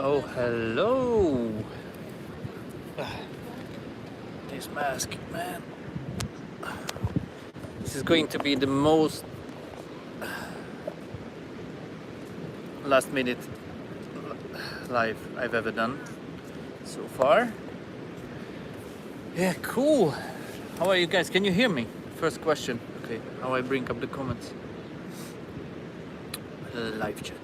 Oh, hello. This mask, man. This is going to be the most last minute live I've ever done so far. Yeah, cool. How are you guys? Can you hear me? First question. Okay, how I bring up the comments. Live chat.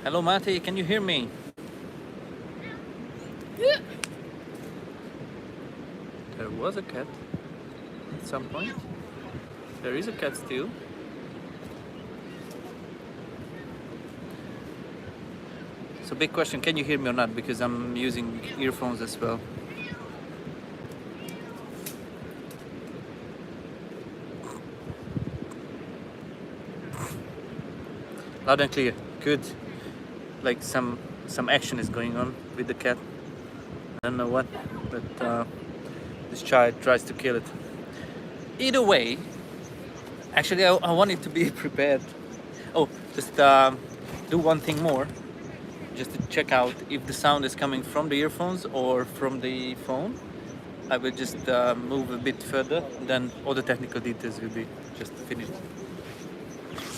Hello, Mate. Can you hear me? Yeah. There was a cat at some point. There is a cat still. So big question, can you hear me or not? Because I'm using earphones as well. Loud and clear. Good. Like some action is going on with the cat. I don't know what, but this child tries to kill it. Either way, actually I wanted to be prepared. Oh, just do one thing more. Just to check out if the sound is coming from the earphones or from the phone. I will just move a bit further, then all the technical details will be just finished.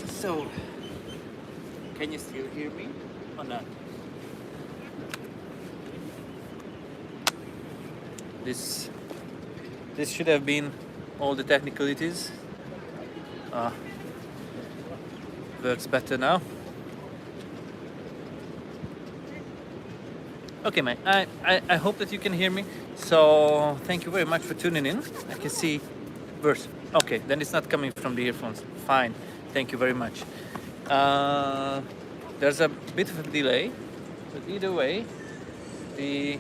So, can you still hear me or not? This should have been all the technicalities. Works better now. Okay, mate. I hope that you can hear me. So thank you very much for tuning in. I can see verse. Okay, then it's not coming from the earphones. Fine. Thank you very much. There's a bit of a delay, but either way, the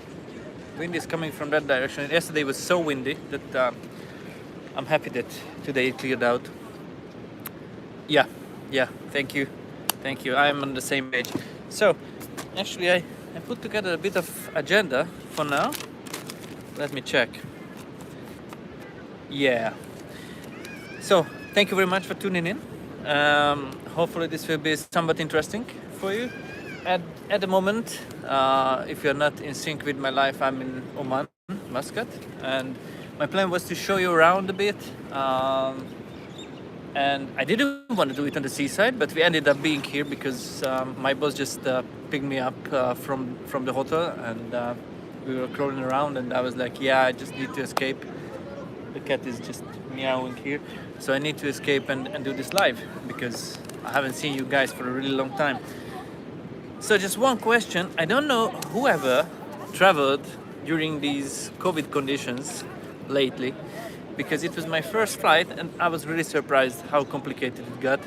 wind is coming from that direction. Yesterday was so windy that I'm happy that today it cleared out. Yeah. Thank you. I'm on the same page. So, actually, I put together a bit of agenda for now. Let me check. Yeah. So, thank you very much for tuning in. Hopefully this will be somewhat interesting for you. At the moment, if you're not in sync with my life, I'm in Oman, Muscat, and my plan was to show you around a bit. And I didn't want to do it on the seaside, but we ended up being here because my boss just picked me up from the hotel, and we were crawling around, and I was like, yeah, I just need to escape. The cat is just meowing here, so I need to escape and do this live because I haven't seen you guys for a really long time. So just one question, I don't know whoever traveled during these COVID conditions lately, because it was my first flight and I was really surprised how complicated it got.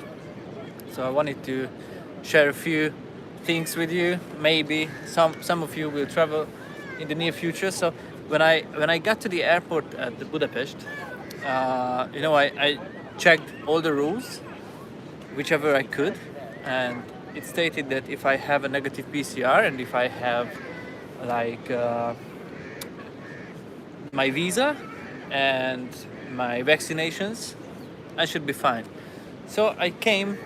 So I wanted to share a few things with you. Maybe some of you will travel in the near future. So when I got to the airport at Budapest, I checked all the rules, whichever I could, and it stated that if I have a negative PCR and if I have like my visa and my vaccinations, I should be fine. So I came,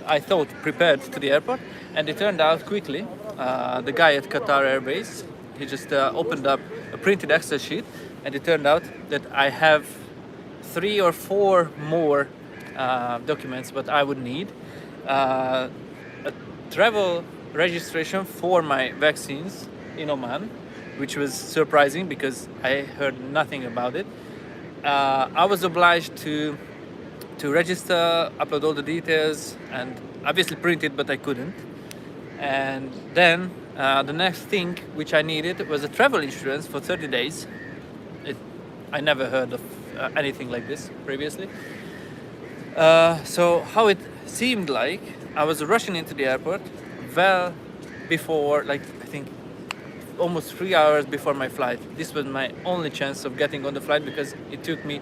I thought, prepared to the airport, and it turned out quickly. The guy at Qatar Airways, he just opened up a printed Excel sheet, and it turned out that I have 3 or 4 more documents what I would need. A travel registration for my vaccines in Oman, which was surprising because I heard nothing about it. I was obliged to register, upload all the details, and obviously print it, but I couldn't. And then the next thing which I needed was a travel insurance for 30 days. I never heard of anything like this previously. So how it seemed like, I was rushing into the airport well before, like I think almost 3 hours before my flight. This was my only chance of getting on the flight because it took me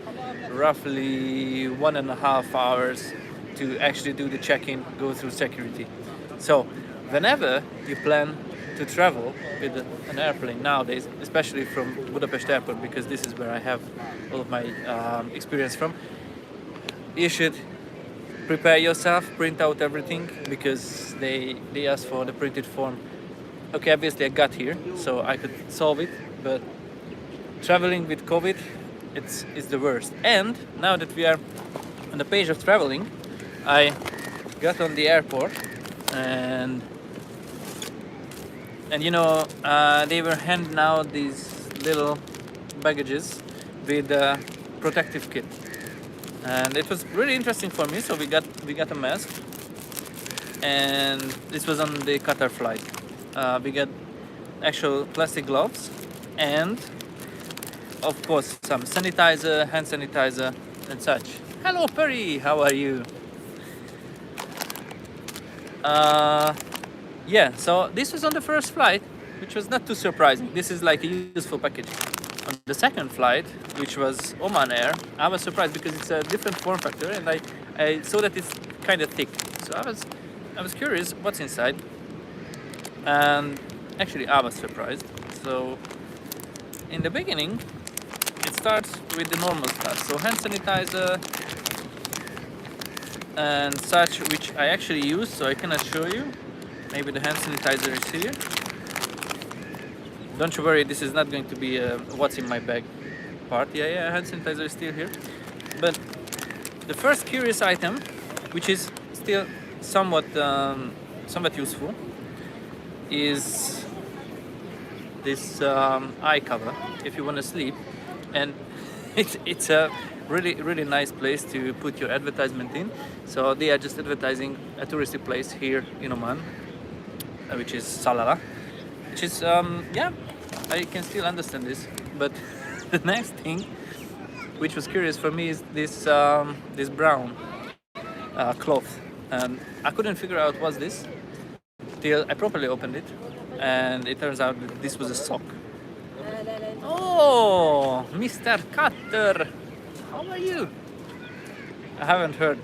roughly 1.5 hours to actually do the check-in, go through security. So whenever you plan to travel with an airplane nowadays, especially from Budapest airport, because this is where I have all of my experience from, you should prepare yourself, print out everything, because they ask for the printed form. Okay, obviously I got here, so I could solve it, but traveling with COVID, it's the worst. And now that we are on the page of traveling, I got on the airport, and you know, they were handing out these little baggages with a protective kit, and it was really interesting for me. So we got a mask, and this was on the Qatar flight. We got actual plastic gloves, and of course some sanitizer, hand sanitizer, and such. Hello, Perry. How are you? Yeah, so this was on the first flight, which was not too surprising. This is like a useful package. On the second flight, which was Oman Air, I was surprised because it's a different form factor, and I saw that it's kind of thick. So I was curious what's inside, and actually I was surprised. So in the beginning, it starts with the normal stuff. So hand sanitizer and such, which I actually use, so I cannot show you. Maybe the hand sanitizer is here. Don't you worry, this is not going to be a what's in my bag part. Yeah, hand sanitizer is still here. But the first curious item, which is still somewhat useful, is this eye cover if you want to sleep, and it's a really nice place to put your advertisement in. So they are just advertising a touristy place here in Oman, which is Salalah, which is yeah, I can still understand this. But the next thing, which was curious for me, is this this brown cloth, and I couldn't figure out what's this till I properly opened it, and it turns out that this was a sock. Oh, Mr. Cutter, how are you? I haven't heard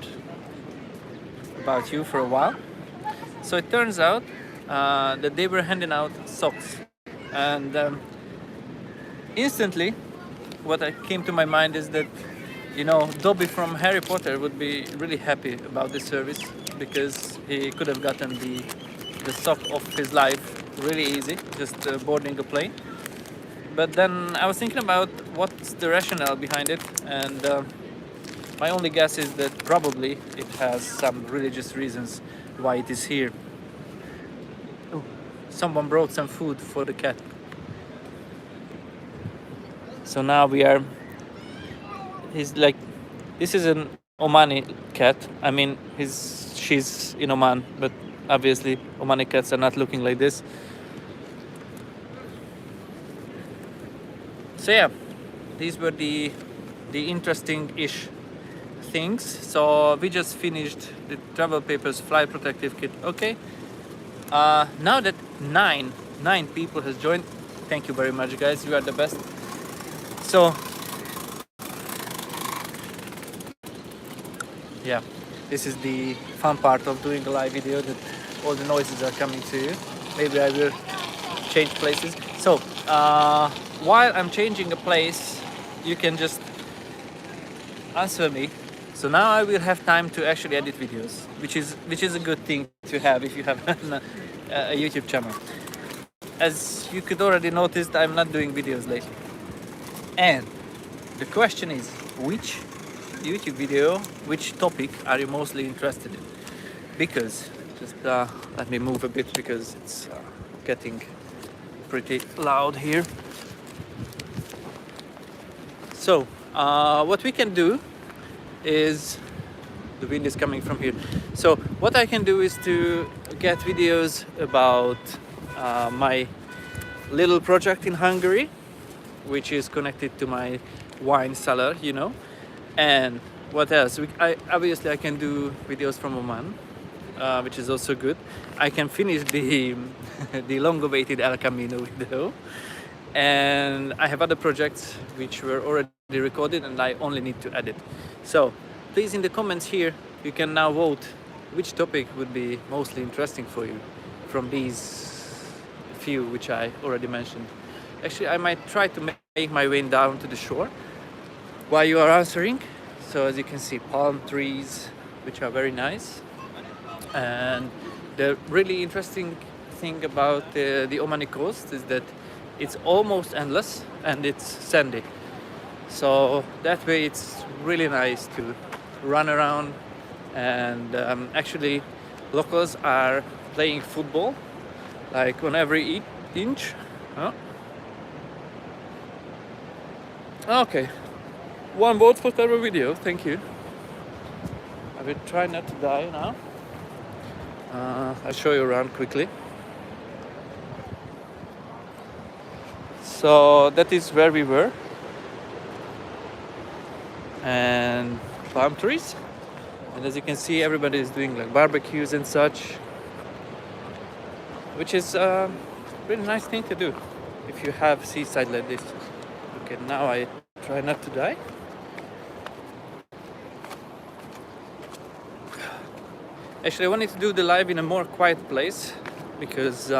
about you for a while. So it turns out that they were handing out socks, and instantly what came to my mind is that, you know, Dobby from Harry Potter would be really happy about this service, because he could have gotten the sock of his life really easy, just boarding a plane. But then I was thinking about what's the rationale behind it, and my only guess is that probably it has some religious reasons why it is here. Oh, someone brought some food for the cat. So now we are, he's like, this is an Omani cat. I mean, she's in Oman, but obviously Omani cats are not looking like this. So yeah, these were the interesting-ish things. So we just finished the travel papers, flight protective kit. Okay. Now that nine people has joined, thank you very much, guys. You are the best. So yeah, this is the fun part of doing a live video, that all the noises are coming to you. Maybe I will change places. So while I'm changing a place, you can just answer me. So now I will have time to actually edit videos, which is a good thing to have if you have a YouTube channel. As you could already notice, I'm not doing videos lately. And the question is, which YouTube video, which topic are you mostly interested in? Because, just let me move a bit, because it's getting pretty loud here. So what we can do is, the wind is coming from here. So what I can do is to get videos about my little project in Hungary, which is connected to my wine cellar, you know. And what else? Obviously I can do videos from Oman, which is also good. I can finish the the long-awaited El Camino video, and I have other projects which were already recorded and I only need to edit. So please, in the comments here, you can now vote which topic would be mostly interesting for you from these few which I already mentioned. Actually, I might try to make my way down to the shore while you are answering. So as you can see, palm trees which are very nice. And the really interesting thing about the Omani coast is that it's almost endless and it's sandy. So that way it's really nice to run around. And actually locals are playing football like on every inch. Oh. Okay, one vote for Terror Video, thank you. I will try not to die now. I'll show you around quickly. So that is where we were. And palm trees. And as you can see, everybody is doing like barbecues and such, which is a really nice thing to do if you have seaside like this. Okay, now I try not to die. Actually, I wanted to do the live in a more quiet place because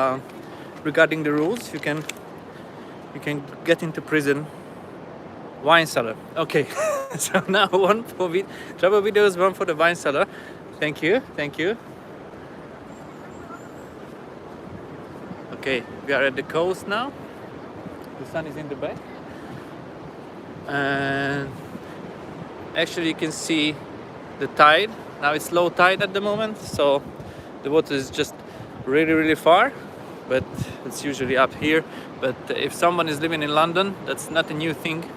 regarding the rules, you can get into prison. Wine cellar. Okay, so now one for travel videos, one for the wine cellar. Thank you, thank you. Okay, we are at the coast now. The sun is in the back. And actually you can see the tide. Now it's low tide at the moment, so the water is just really far, but it's usually up here. But if someone is living in London, that's not a new thing,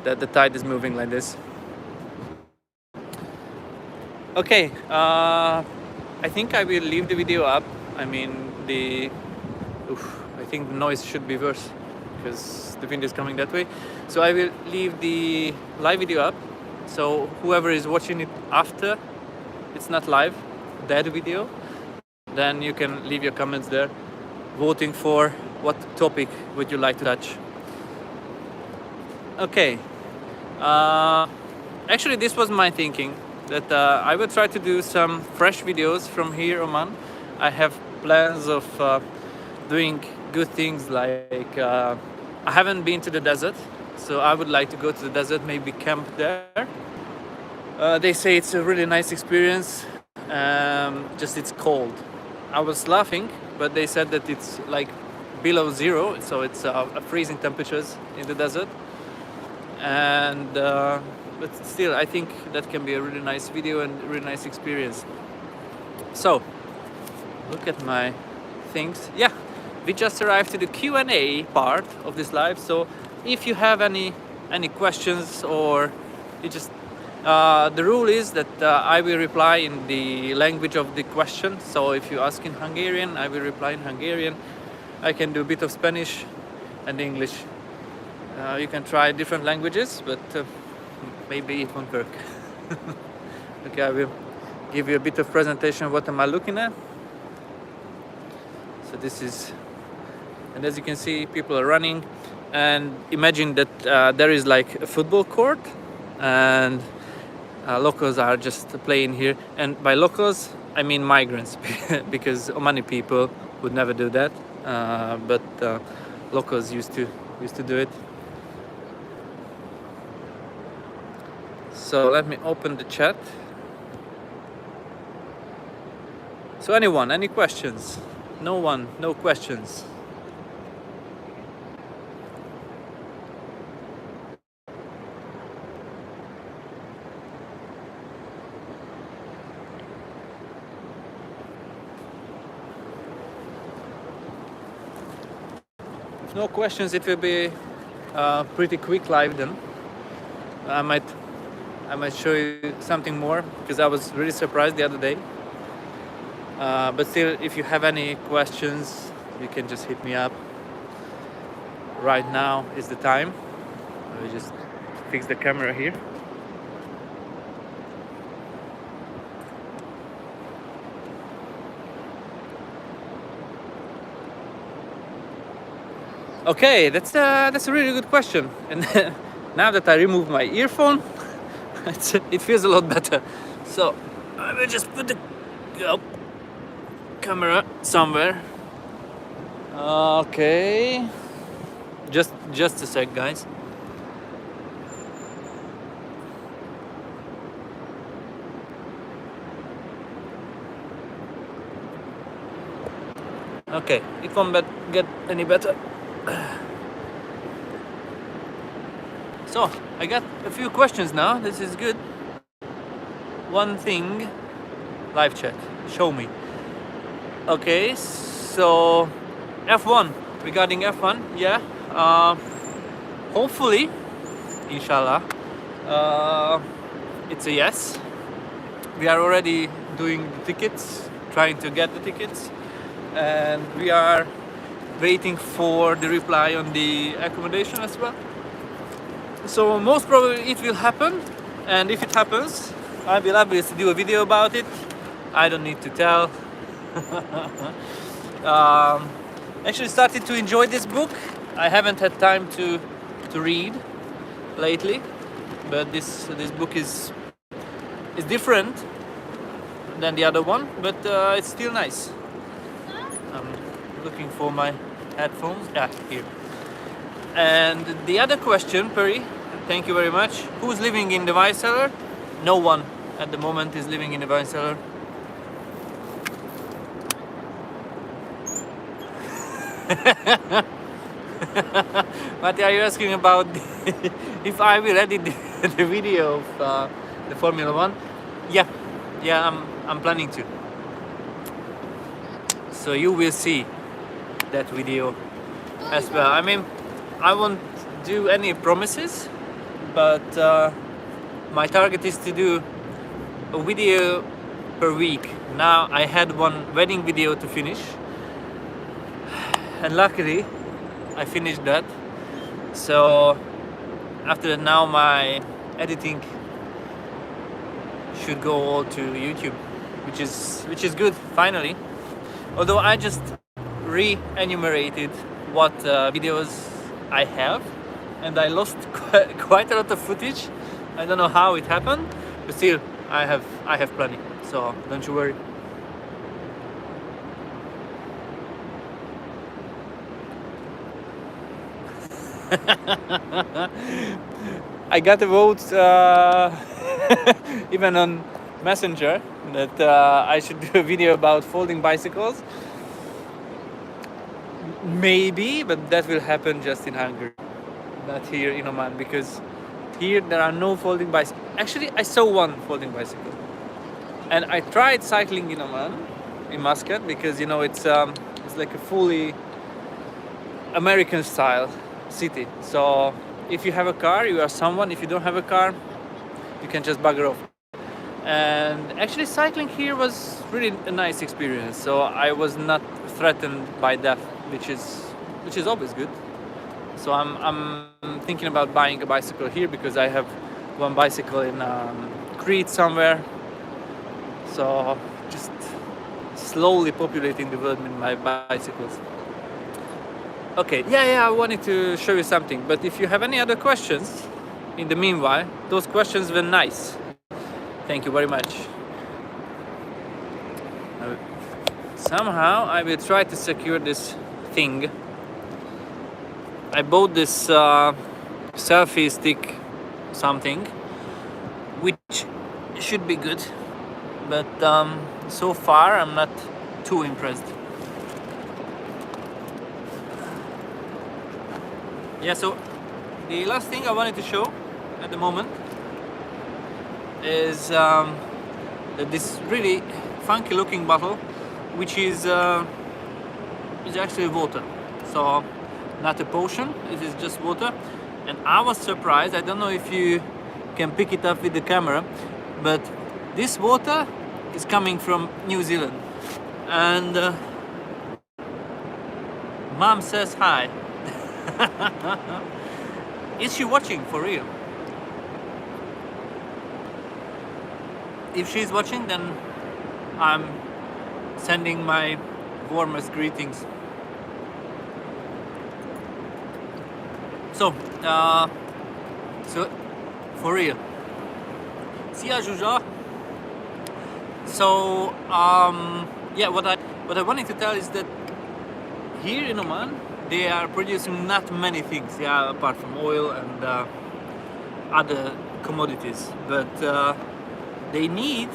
that the tide is moving like this. Okay, I think I will leave the video up. I mean, I think the noise should be worse because the wind is coming that way. So I will leave the live video up. So whoever is watching it after it's not live, that video, then you can leave your comments there, voting for what topic would you like to touch. Okay. Actually, this was my thinking that I will try to do some fresh videos from here, Oman. I have plans of doing good things like I haven't been to the desert, so I would like to go to the desert, maybe camp there. They say it's a really nice experience, just it's cold. I was laughing, but they said that it's like below zero, so it's freezing temperatures in the desert. And but still, I think that can be a really nice video and a really nice experience. So look at my things. Yeah, we just arrived to the Q&A part of this live. So if you have any questions, or you just the rule is that I will reply in the language of the question. So if you ask in Hungarian, I will reply in Hungarian. I can do a bit of Spanish and English. You can try different languages, but maybe it won't work. Okay, I will give you a bit of presentation. What am I looking at? So this is, and as you can see, people are running. And imagine that there is like a football court, and locals are just playing here. And by locals, I mean migrants, because Omani people would never do that. But locals used to do it. So let me open the chat. So anyone, any questions? No one, no questions. If no questions, it will be a pretty quick live then. I might show you something more because I was really surprised the other day. But still, if you have any questions, you can just hit me up. Right now is the time. I will just fix the camera here. Okay, that's a really good question. And now that I removed my earphone, it feels a lot better. So I will just put the camera somewhere. Okay, just a sec, guys. Okay, it won't get any better. So, I got a few questions now. This is good. One thing, live chat, show me. Okay, so F1, regarding F1, yeah. Hopefully, inshallah, it's a yes. We are already doing the tickets, trying to get the tickets, and we are waiting for the reply on the accommodation as well. So most probably it will happen, and if it happens, I will obviously do a video about it. I don't need to tell. Actually started to enjoy this book. I haven't had time to read lately, but this book is different than the other one, but it's still nice. I'm looking for my headphones. Yeah, here. And the other question, Perry, thank you very much. Who's living in the wine cellar? No one at the moment is living in the wine cellar. What are you asking about? If I will edit the video of the Formula One? Yeah, I'm planning to. So you will see that video as well. I mean, I won't do any promises, but my target is to do a video per week. Now I had one wedding video to finish, and luckily I finished that. So after that, now my editing should go all to YouTube, which is good finally. Although I just re-enumerated what videos I have, and I lost quite a lot of footage. I don't know how it happened, but still I have plenty, so don't you worry. I got a vote even on Messenger that I should do a video about folding bicycles. Maybe, but that will happen just in Hungary, not here in Oman, because here there are no folding bicycles. Actually, I saw one folding bicycle, and I tried cycling in Oman, in Muscat, because you know it's like a fully American style city. So if you have a car, you are someone. If you don't have a car, you can just bugger off. And actually cycling here was really a nice experience, so I was not threatened by death, which is always good. So I'm thinking about buying a bicycle here, because I have one bicycle in Crete somewhere. So just slowly populating the world with my bicycles. Okay, yeah, I wanted to show you something, but if you have any other questions in the meanwhile, those questions were nice. Thank you very much. Somehow I will try to secure this thing. I bought this selfie stick something, which should be good, but so far I'm not too impressed. Yeah, so the last thing I wanted to show at the moment is this really funky looking bottle, which is actually water. So not a potion, it is just water. And I was surprised, I don't know if you can pick it up with the camera, but this water is coming from New Zealand. And Mom says hi. Is she watching for real? If she's watching, then I'm sending my warmest greetings. So for real. See ya, Juja. So yeah, what I wanted to tell is that here in Oman they are producing not many things, yeah, apart from oil and other commodities, but they need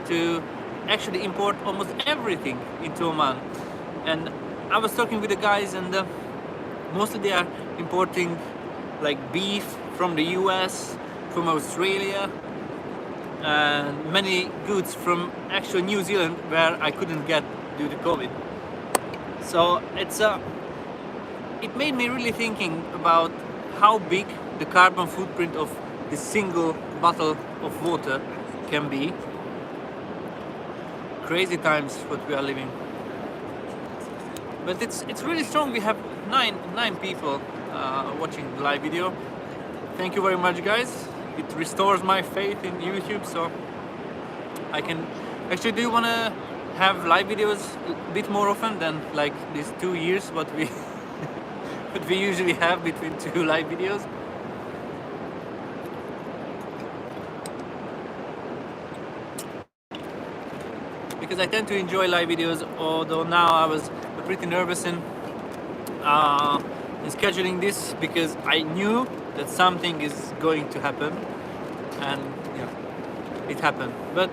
to actually import almost everything into Oman, And I was talking with the guys, and mostly they are importing like beef from the US, from Australia, and many goods from actual New Zealand where I couldn't get due to COVID. So it made me really thinking about how big the carbon footprint of a single bottle of water can be. Crazy times what we are living. But it's really strong. We have nine people watching the live video. Thank you very much, guys. It restores my faith in YouTube, so I can actually. Do you want to have live videos a bit more often than like these 2 years what we what we usually have between 2 live videos? Because I tend to enjoy live videos, although now I was pretty nervous in scheduling this, because I knew that something is going to happen, and it happened. But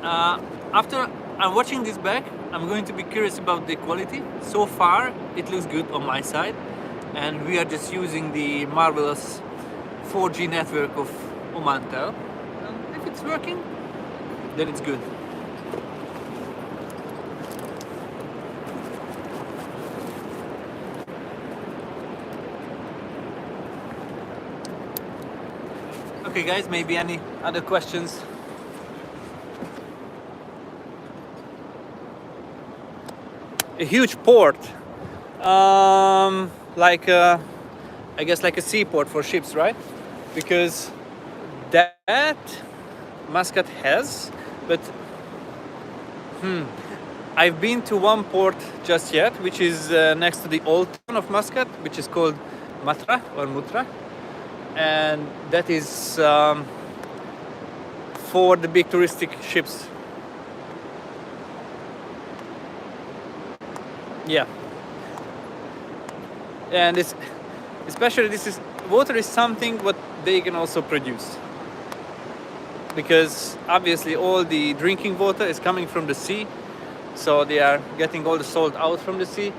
after I'm watching this back, I'm going to be curious about the quality. So far it looks good on my side, and we are just using the marvelous 4G network of Omantel, and if it's working, then it's good. Okay guys, maybe any other questions? A huge port, like I guess like a seaport for ships, right? Because that Muscat has, but I've been to one port just yet, which is next to the old town of Muscat, which is called Matra or Mutra, and that is for the big touristic ships. Yeah, and it's especially water is something what they can also produce, because obviously all the drinking water is coming from the sea, so they are getting all the salt out from the sea.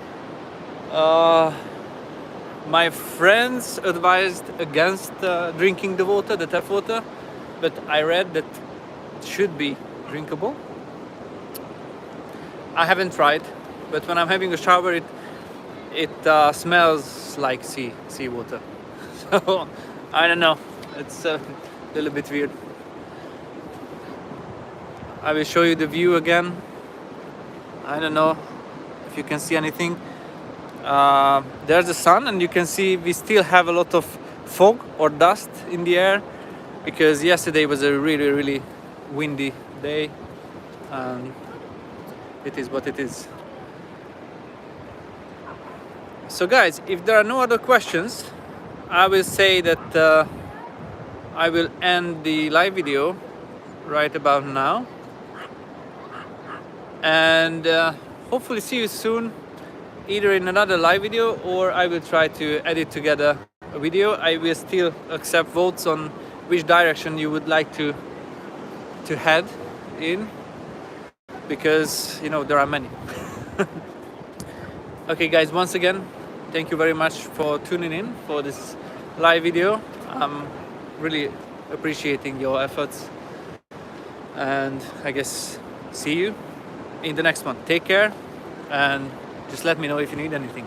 My friends advised against drinking the water, the tap water, but I read that it should be drinkable. I haven't tried, but when I'm having a shower, it smells like sea water. So I don't know. It's a little bit weird. I will show you the view again. I don't know if you can see anything. There's the sun, and you can see we still have a lot of fog or dust in the air, because yesterday was a really windy day, and it is what it is. So guys, if there are no other questions, I will say that I will end the live video right about now, and hopefully see you soon, either in another live video, or I will try to edit together a video. I will still accept votes on which direction you would like to head in, because there are many. Okay guys, once again, thank you very much for tuning in for this live video. I'm really appreciating your efforts, and I guess see you in the next one. Take care, and just let me know if you need anything.